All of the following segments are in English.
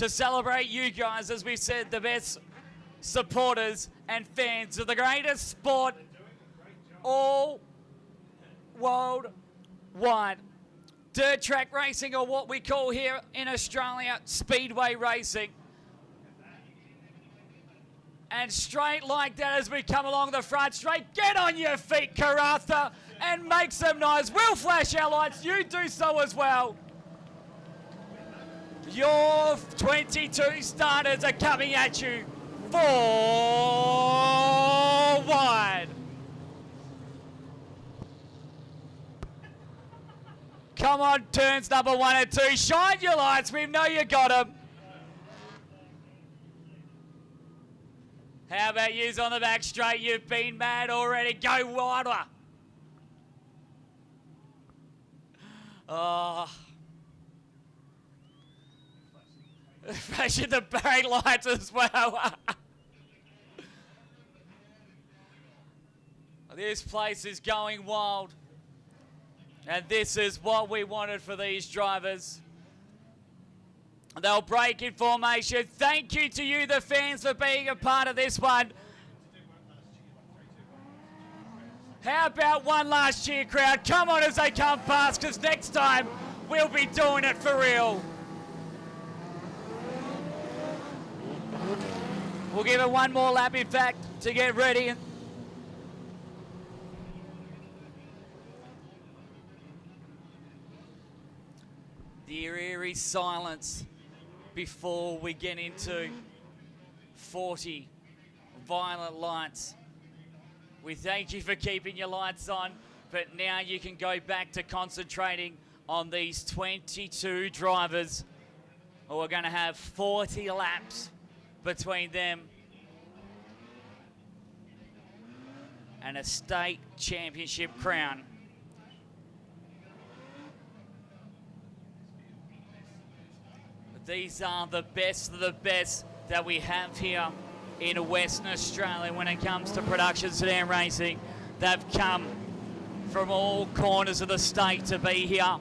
to celebrate you guys, as we said, the best supporters and fans of the greatest sport all worldwide. Dirt track racing, or what we call here in Australia, speedway racing. And straight like that as we come along the front straight. Get on your feet, Karratha, and make some noise. We'll flash our lights. You do so as well. Your 22 starters are coming at you. Forward. Come on, turns number 1 and 2. Shine your lights. We know you got them. How about yous on the back straight? You've been mad already. Go wider. Oh. Flashing the brake lights as well. This place is going wild. And this is what we wanted for these drivers. They'll break in formation. Thank you to you, the fans, for being a part of this one. How about one last cheer, crowd? Come on as they come past, because next time we'll be doing it for real. We'll give it one more lap, in fact, to get ready. The eerie silence before we get into 40 violet lights. We thank you for keeping your lights on, but now you can go back to concentrating on these 22 drivers, or we're going to have 40 laps between them and a state championship crown. These are the best of the best that we have here in Western Australia when it comes to production sedan racing. They've come from all corners of the state to be here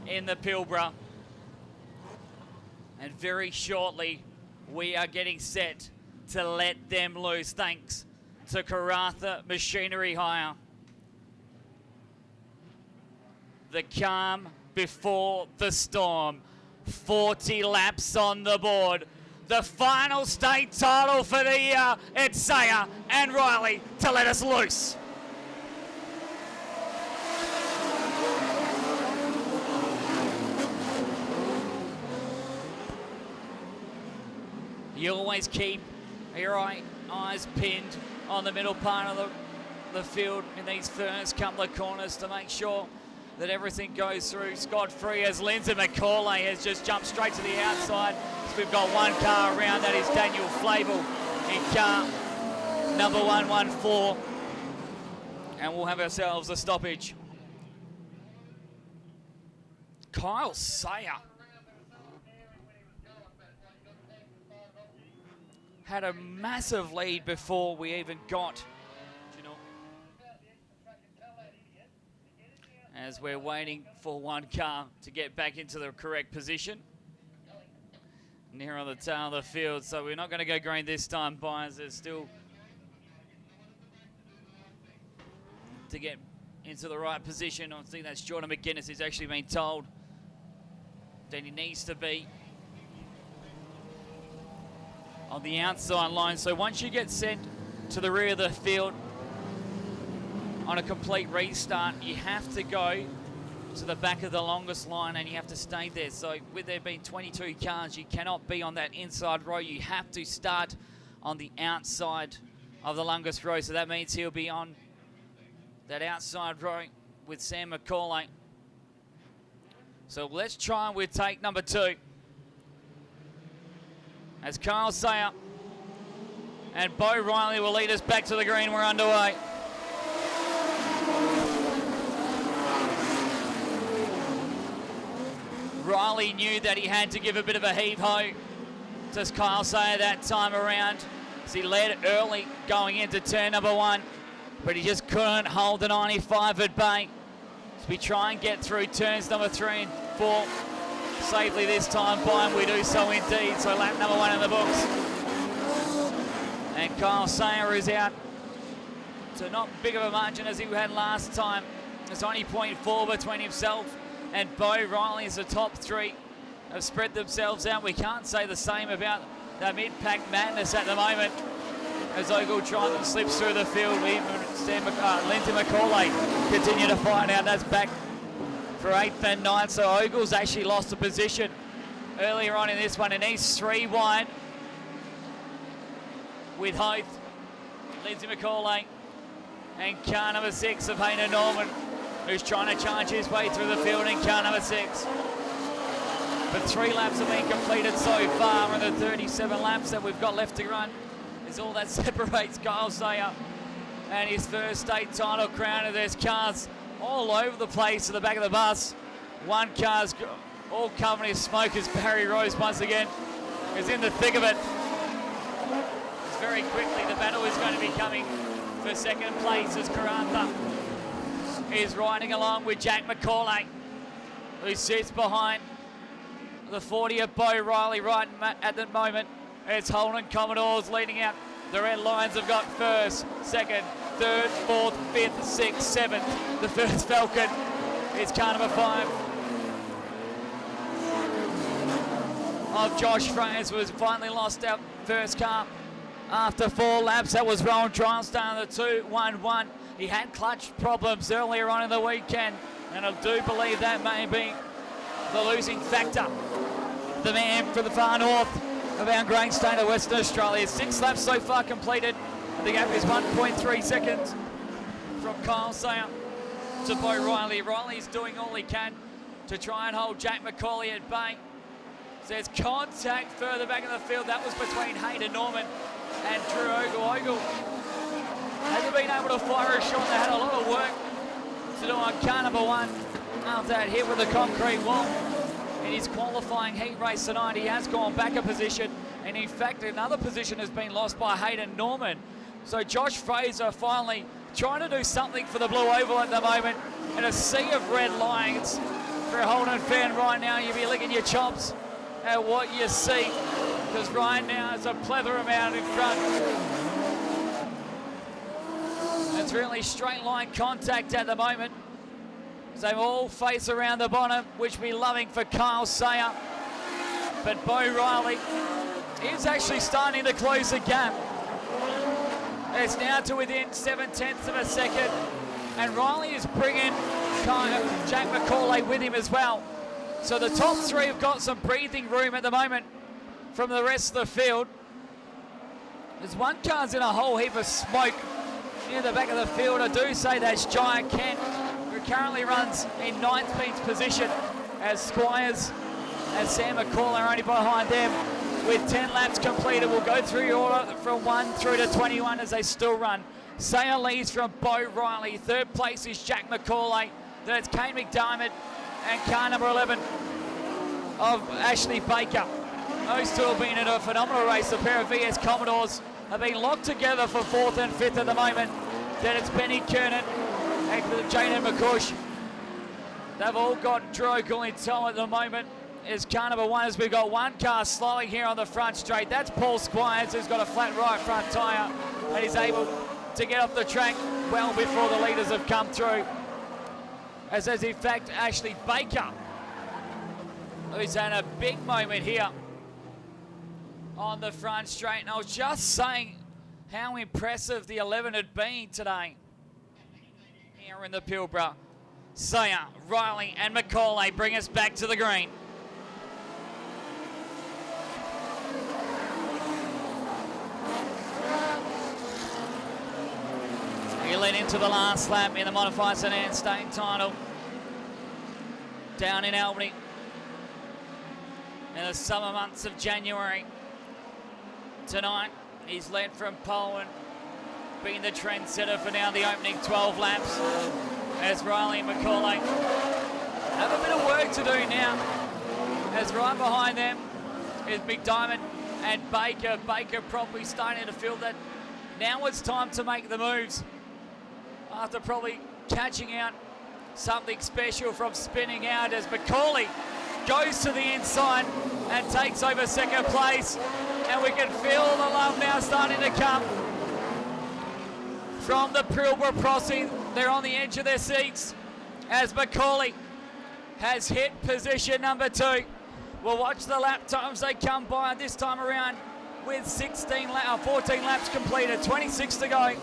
in the Pilbara. And very shortly, we are getting set to let them loose, thanks to Karratha Machinery Hire. The calm before the storm. 40 laps on the board. The final state title for the year. It's Saya and Riley to let us loose. You always keep your eyes pinned on the middle part of the field in these first couple of corners to make sure that everything goes through scot-free, as Lindsay McCauley has just jumped straight to the outside. So we've got one car around, that is Daniel Flavel in car number 114. And we'll have ourselves a stoppage. Kyle Sayer had a massive lead before we even got, as we're waiting for one car to get back into the correct position. Near on the tail of the field, so we're not going to go green this time, Byers. There's still to get into the right position. I think that's Jordan McGuinness. He's actually been told that he needs to be on the outside line. So once you get sent to the rear of the field on a complete restart, you have to go to the back of the longest line and you have to stay there. So with there being 22 cars, you cannot be on that inside row. You have to start on the outside of the longest row. So that means he'll be on that outside row with Sam McCauley. So let's try with take number 2. As Kyle Sayer and Bo Riley will lead us back to the green. We're underway. Riley knew that he had to give a bit of a heave-ho to Kyle Sayer that time around, as he led early going into turn number 1, but he just couldn't hold the 95 at bay. So we try and get through turns number 3 and 4. safely this time by him. We do so indeed. So lap number 1 in the books. And Kyle Sayer is out to not big of a margin as he had last time. There's only 0.4 between himself and Bo Riley as the top 3 have spread themselves out. We can't say the same about the mid-pack madness at the moment as Ogle tries and slips through the field. Lindsay McCauley continue to fight out. That's back for 8th and 9th. So Ogle's actually lost a position earlier on in this one, and he's 3 wide with Hoth, Lindsay McCauley, and car number 6 of Hayden Norman, who's trying to charge his way through the field in car number 6. But 3 laps have been completed so far, and the 37 laps that we've got left to run is all that separates Kyle Sayer and his first state title crown. And there's cars all over the place at the back of the bus. One car's all covered in smoke as Barry Rose once again is in the thick of it. Very quickly, the battle is going to be coming for second place as Karratha is riding along with Jack McCauley, who sits behind the 40 of Bo Riley right at the moment. It's Holden Commodores leading out. The red lions have got first, second, third, fourth, fifth, sixth, seventh. The first Falcon is car number 5 of Josh Frazier's, was finally lost out first car after 4 laps. That was Rowan Trialstar, the 2-1-1. He had clutch problems earlier on in the weekend, and I do believe that may be the losing factor. The man from the far north of our great state of Western Australia. 6 laps so far completed. The gap is 1.3 seconds from Kyle Sayer to Bo Riley. Riley's doing all he can to try and hold Jack McCauley at bay. There's contact further back in the field. That was between Hayden Norman and Drew Ogle. Ogle hasn't been able to fire a shot. They had a lot of work to do on car number 1 after that hit with the concrete wall. In his qualifying heat race tonight, he has gone back a position, and in fact another position has been lost by Hayden Norman. So Josh Fraser finally trying to do something for the Blue Oval at the moment in a sea of red lines. For a Holden fan right now, you'll be licking your chops at what you see, because right now it's a plethora amount in front. It's really straight line contact at the moment. They all face around the bottom, which we're loving for Kyle Sayer. But Bo Riley is actually starting to close the gap. It's now to within 0.7 of a second. And Riley is bringing Jack McCauley with him as well. So the top 3 have got some breathing room at the moment from the rest of the field. There's one car's in a whole heap of smoke near the back of the field. I do say that's Giant Kent, who currently runs in 9th position, as Squires and Sam McCall are only behind them with 10 laps completed. We'll go through your order from 1 through to 21 as they still run. Sayer leads from Bo Riley. 3rd place is Jack McCauley. Then it's Kane McDermott and car number 11 of Ashley Baker. Those 2 have been in a phenomenal race. A pair of VS Commodores have been locked together for 4th and 5th at the moment. Then it's Benny Kernan and Jaden McCush. They've all got Drew Ogle in tow at the moment. Is car number 1 as we've got one car slowing here on the front straight. That's Paul Squires, who's got a flat right front tyre and is able to get off the track well before the leaders have come through. As in fact Ashley Baker, who's had a big moment here on the front straight. And I was just saying how impressive the 11 had been today here in the Pilbara. Sayer, Riley and McCauley bring us back to the green. We lead into the last lap in the modified Sedan state title down in Albany in the summer months of January. Tonight he's led from pole and been the trendsetter for now the opening 12 laps, as Riley and McCauley have a bit of work to do now, as right behind them is McDermott and Baker. Baker probably starting to feel that now it's time to make the moves after probably catching out something special from spinning out, as McCauley goes to the inside and takes over second place. And we can feel the love now starting to come from the Pilbara Posse. They're on the edge of their seats as Macaulay has hit position number 2. We'll watch the lap times they come by this time around with 14 laps completed, 26 to go.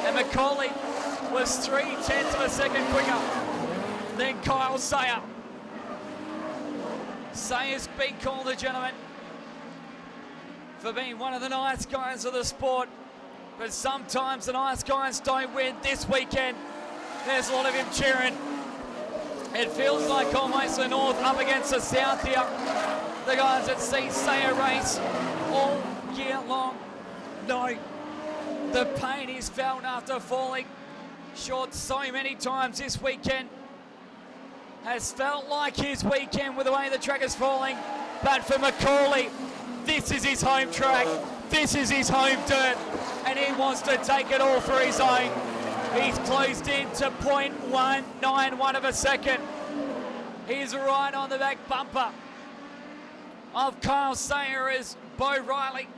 And Macaulay was 0.3 of a second quicker than Kyle Sayer. Sayer's been called the gentleman for being one of the nice guys of the sport, but sometimes the nice guys don't win. This weekend, there's a lot of him cheering. It feels like almost the north up against the south here. The guys that see Sayer race all year long know the pain he's felt after falling short so many times this weekend. Has felt like his weekend with the way the track is falling, but for Macaulay, this is his home track, this is his home dirt, and he wants to take it all for his own. He's closed in to 0.191 of a second. He's right on the back bumper of Kyle Sayer as Bo Riley,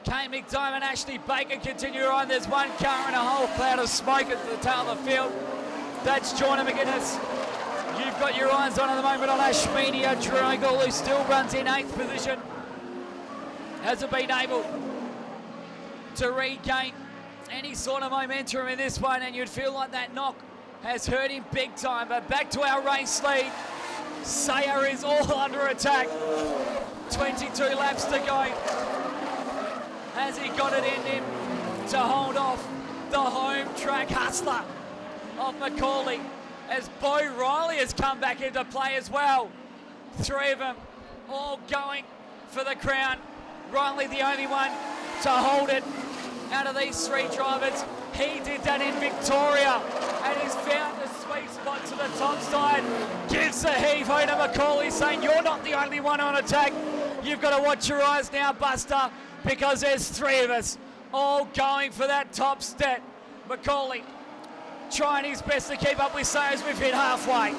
Kane McDiarmid, Ashley Baker continue on. There's one car and a whole cloud of smoke at the tail of the field. That's Jordan McGuinness. You've got your eyes on at the moment on Ashmedia Dragul, who still runs in 8th position. Hasn't been able to regain any sort of momentum in this one, and you'd feel like that knock has hurt him big time. But back to our race lead. Sayer is all under attack. 22 laps to go. Has he got it in him to hold off the home track hustler of Macaulay, as Bo Riley has come back into play as well. 3 of them all going for the crown. Riley the only one to hold it out of these 3 drivers. He did that in Victoria, and he's found the sweet spot to the top side. Gives the heave-ho to Macaulay, saying, you're not the only one on attack. You've got to watch your eyes now, Buster, because there's 3 of us all going for that top step. Macaulay trying his best to keep up with Sayer as we've hit halfway.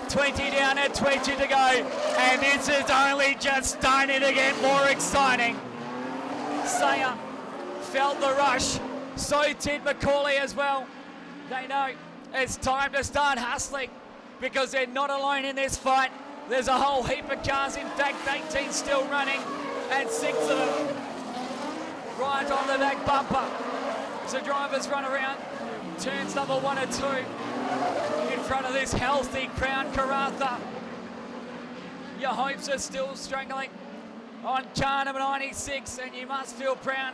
20 down and 20 to go, and this is only just starting to get more exciting. Sayer felt the rush, so did Macaulay as well. They know it's time to start hustling because they're not alone in this fight. There's a whole heap of cars, in fact 18 still running, and 6 of them right on the back bumper. So drivers run around turns number 1 and 2 in front of this healthy Crown Karratha. Your hopes are still struggling on car number 96, and you must feel proud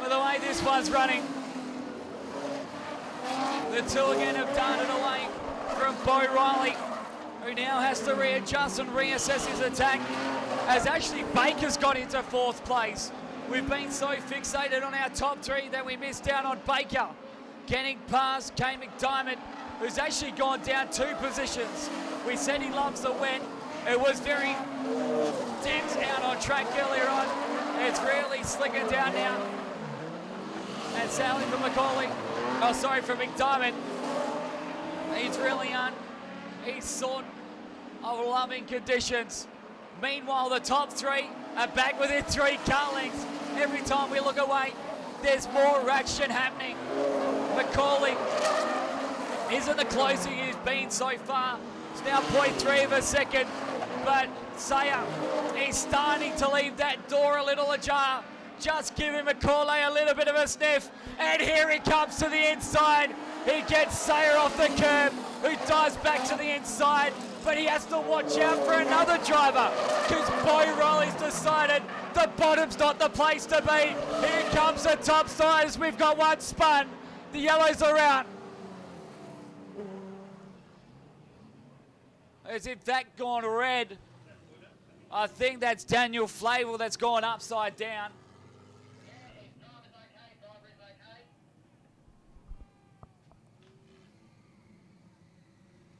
with the way this one's running. The 2 again have darted away from Bo Riley, who now has to readjust and reassess his attack, as Ashley Baker's got into 4th place. We've been so fixated on our top 3 that we missed out on Baker getting past Kane McDiarmid, who's actually gone down 2 positions. We said he loves the wet. It was very dense out on track earlier on. It's really slicking down now. And sadly for Macaulay, for McDiarmid, he's really he's sort of loving conditions. Meanwhile, the top 3 are back within 3 car lengths. Every time we look away, there's more action happening. Macaulay isn't the closest he's been so far. It's now 0.3 of a second, but Sayer, he's starting to leave that door a little ajar. Just giving Macaulay a little bit of a sniff, and here he comes to the inside. He gets Sayer off the curb, who dives back to the inside, but he has to watch out for another driver, because Bo Riley's decided the bottom's not the place to be. Here comes the top side as we've got one spun. The yellows are out. As if that gone red. I think that's Daniel Flavel that's gone upside down.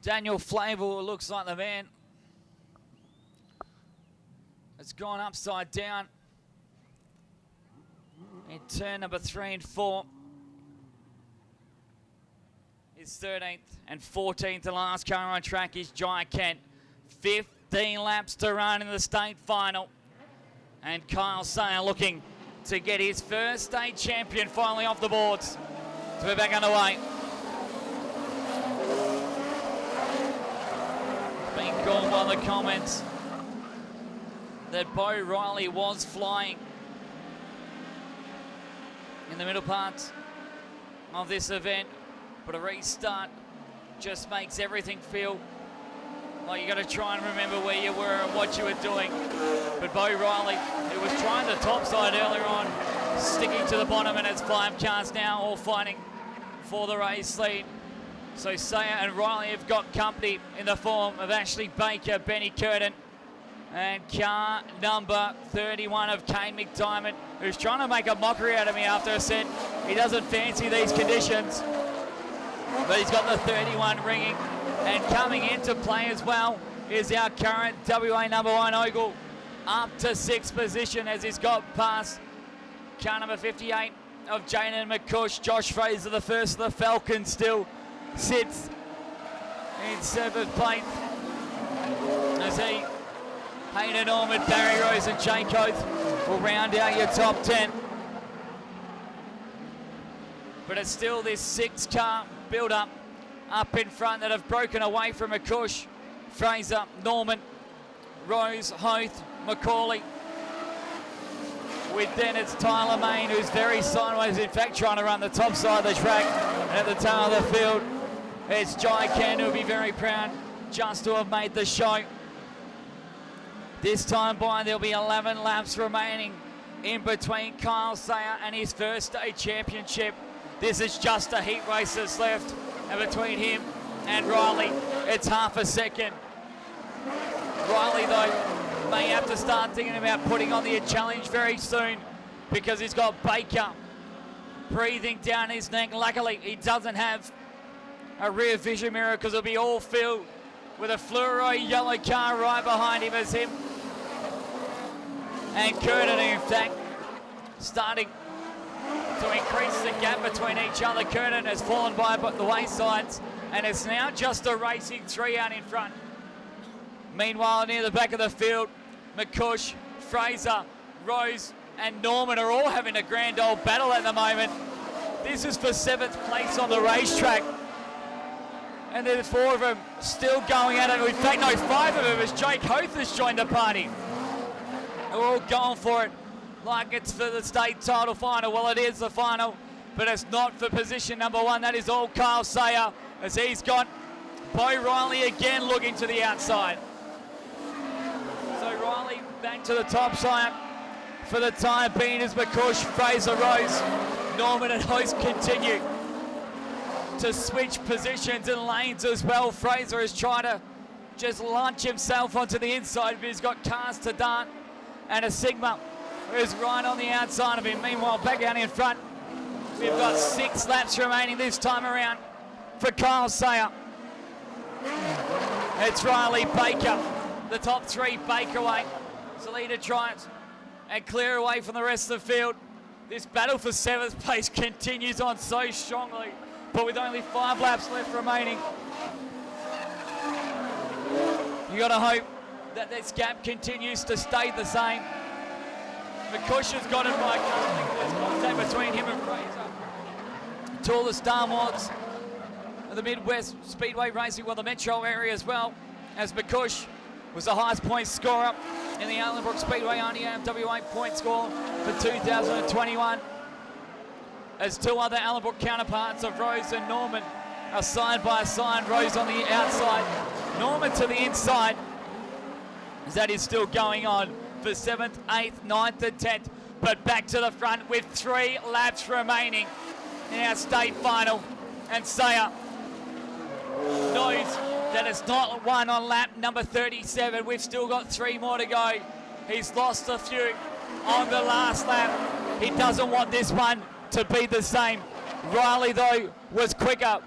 Daniel Flavel looks like the man. It's gone upside down in turn number 3 and 4. is 13th, and 14th. The last car on track is Jai Kent. 15 laps to run in the state final. And Kyle Sayer looking to get his first state champion finally off the boards. So we're back underway. Being called by the comments that Bo Riley was flying in the middle part of this event, but a restart just makes everything feel like you got to try and remember where you were and what you were doing. But Bo Riley, who was trying the top side earlier on, sticking to the bottom, and it's 5 cars now all fighting for the race lead. So Sayer and Riley have got company in the form of Ashley Baker, Benny Curtin, and car number 31 of Kane McDiamond, who's trying to make a mockery out of me after I said he doesn't fancy these conditions. But he's got the 31 ringing, and coming into play as well is our current WA number 1 Ogle, up to 6th position as he's got past car number 58 of Jaden McCush. Josh Fraser, the first of the Falcons, still sits in 7th place as he, Hayden Ormond, Barry Rose and Jake Oath will round out your top 10. But it's still this 6-car build-up up in front that have broken away from McCush, Fraser, Norman, Rose, Hoth, Macaulay. With then it's Tyler Main, who's very sideways, in fact trying to run the top side of the track. And at the tail of the field, it's Jai Kent, who'll be very proud just to have made the show. This time by, there'll be 11 laps remaining in between Kyle Sayer and his first state championship. This is just a heat race that's left, and between him and Riley, it's half a second. Riley, though, may have to start thinking about putting on the challenge very soon, because he's got Baker breathing down his neck. Luckily, he doesn't have a rear vision mirror, because it'll be all filled with a fluoro yellow car right behind him as him and Curtin, in fact, starting to increase the gap between each other. Curtin has fallen by the waysides, and it's now just a racing 3 out in front. Meanwhile, near the back of the field, McCush, Fraser, Rose and Norman are all having a grand old battle at the moment. This is for 7th place on the racetrack. And there's 4 of them still going at it. In fact, no, 5 of them, as Jake Hoth has joined the party. They're all going for it like it's for the state title final. Well, it is the final, but it's not for position number 1. That is all Kyle Sayer, as he's got Bo Riley again looking to the outside. So Riley back to the top side for the time being as McCush, Fraser, Rose, Norman and Host continue to switch positions and lanes as well. Fraser is trying to just launch himself onto the inside, but he's got cars to dart, and a Sigma who's right on the outside of him. Meanwhile, back out in front, we've got 6 laps remaining this time around for Kyle Sayer. It's Riley, Baker, the top 3 Baker away. Salida tries and clear away from the rest of the field. This battle for 7th place continues on so strongly, but with only 5 laps left remaining, you got to hope that this gap continues to stay the same. McCush has got it right. There's contact between him and Fraser. Two of the stalwarts of the Midwest Speedway Racing, well, the metro area as well, as McCush was the highest point scorer in the Allenbrook Speedway RDM WA point score for 2021. As 2 other Allenbrook counterparts of Rose and Norman are side by side. Rose on the outside, Norman to the inside. As that is still going on for 7th, 8th, 9th and 10th. But back to the front with 3 laps remaining in our state final. And Sayer knows that it's not won on lap number 37. We've still got 3 more to go. He's lost a few on the last lap. He doesn't want this one to be the same. Riley, though, was quicker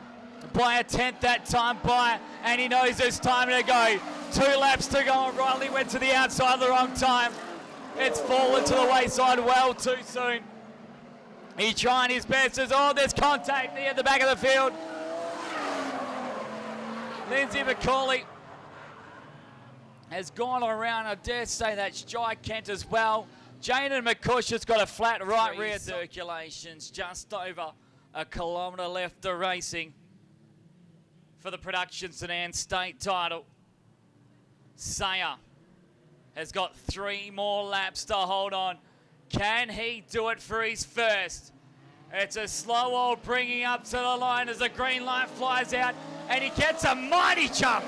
by a 10th that time by, and he knows there's time to go. 2 laps to go, and Riley went to the outside the wrong time. It's fallen to the wayside well too soon. He's trying his best as, oh, there's contact near the back of the field. Lindsay McCauley has gone around. I dare say that's Jai Kent as well. Jaden McCush has got a flat right rear circulations, just over a kilometre left of racing for the Production Sedan state title. Sayer has got 3 more laps to hold on. Can he do it for his first? It's a slow old bringing up to the line as the green light flies out, and he gets a mighty jump.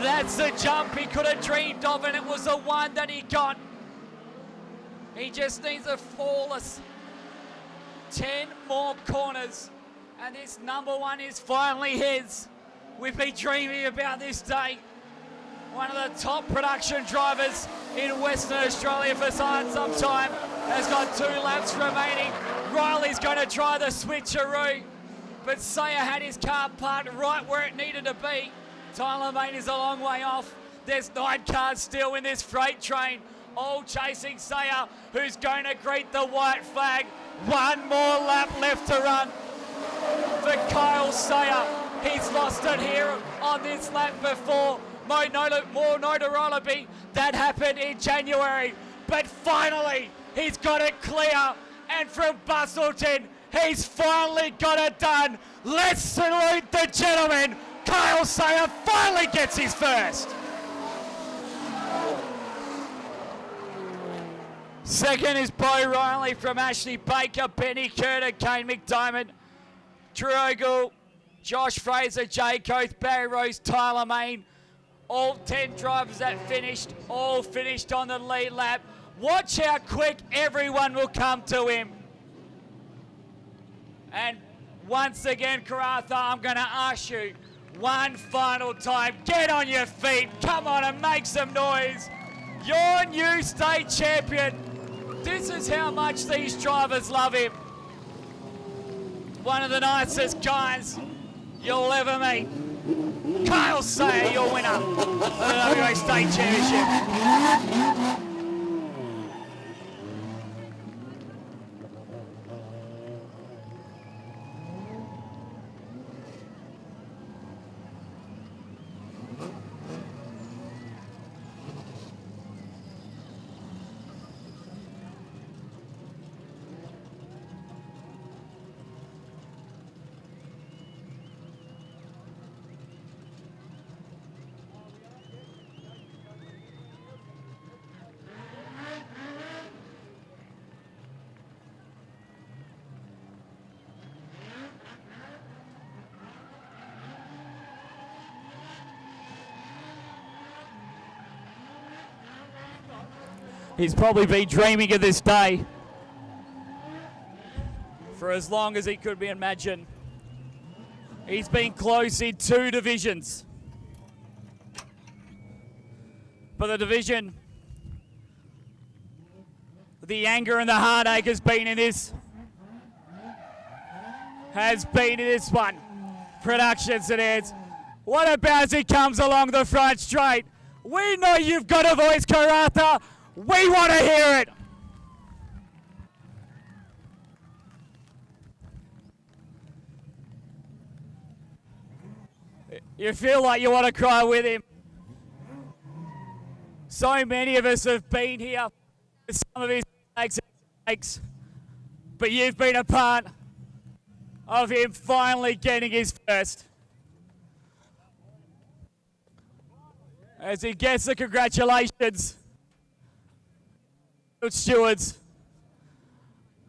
That's the jump he could have dreamed of, and it was the one that he got. He just needs a flawless 10 more corners, and this number 1 is finally his. We've been dreaming about this day. One of the top production drivers in Western Australia for some time has got 2 laps remaining. Riley's going to try the switcheroo, but Sayer had his car parked right where it needed to be. Tyler Main is a long way off. There's 9 cars still in this freight train, all chasing Sayer, who's going to greet the white flag. 1 more lap left to run for Kyle Sayer. He's lost it here on this lap before. More notoriety that happened in January, but finally he's got it clear, and from Bustleton he's finally got it done. Let's salute the gentleman. Kyle Sayer finally gets his first. Second is Bo Riley from Ashley Baker, Benny Curtin, Kane McDiamond, Drew Ogle, Josh Fraser, Jay Coath, Barry Rose, Tyler Main. All 10 drivers that finished, all finished on the lead lap. Watch how quick everyone will come to him. And once again, Karratha, I'm going to ask you one final time, get on your feet, come on and make some noise. Your new state champion. This is how much these drivers love him. One of the nicest guys you'll ever meet. Kyle Sayer, your winner of the WA State Championship. He's probably been dreaming of this day for as long as he could be imagined. He's been close in 2 divisions. But the division, the anger and the heartache has been in this one. Production Sedans. What about as he comes along the front straight? We know you've got a voice, Karratha. We want to hear it. You feel like you want to cry with him. So many of us have been here with some of his mistakes, but you've been a part of him finally getting his first. As he gets the congratulations, stewards,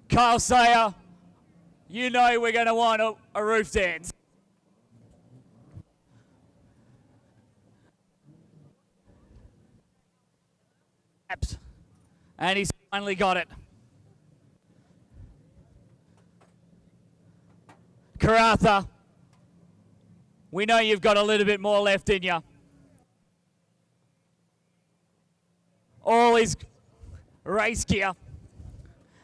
Kyle Sayer, you know we're going to want a roof dance. And he's finally got it. Karratha, we know you've got a little bit more left in you. All his race gear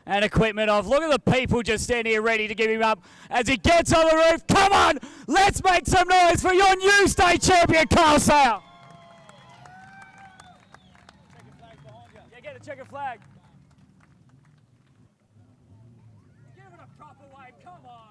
and equipment off. Look at the people just standing here ready to give him up as he gets on the roof. Come on, let's make some noise for your new state champion, Kyle Sayer. Yeah, get a checkered flag. Give it a proper wave, come on.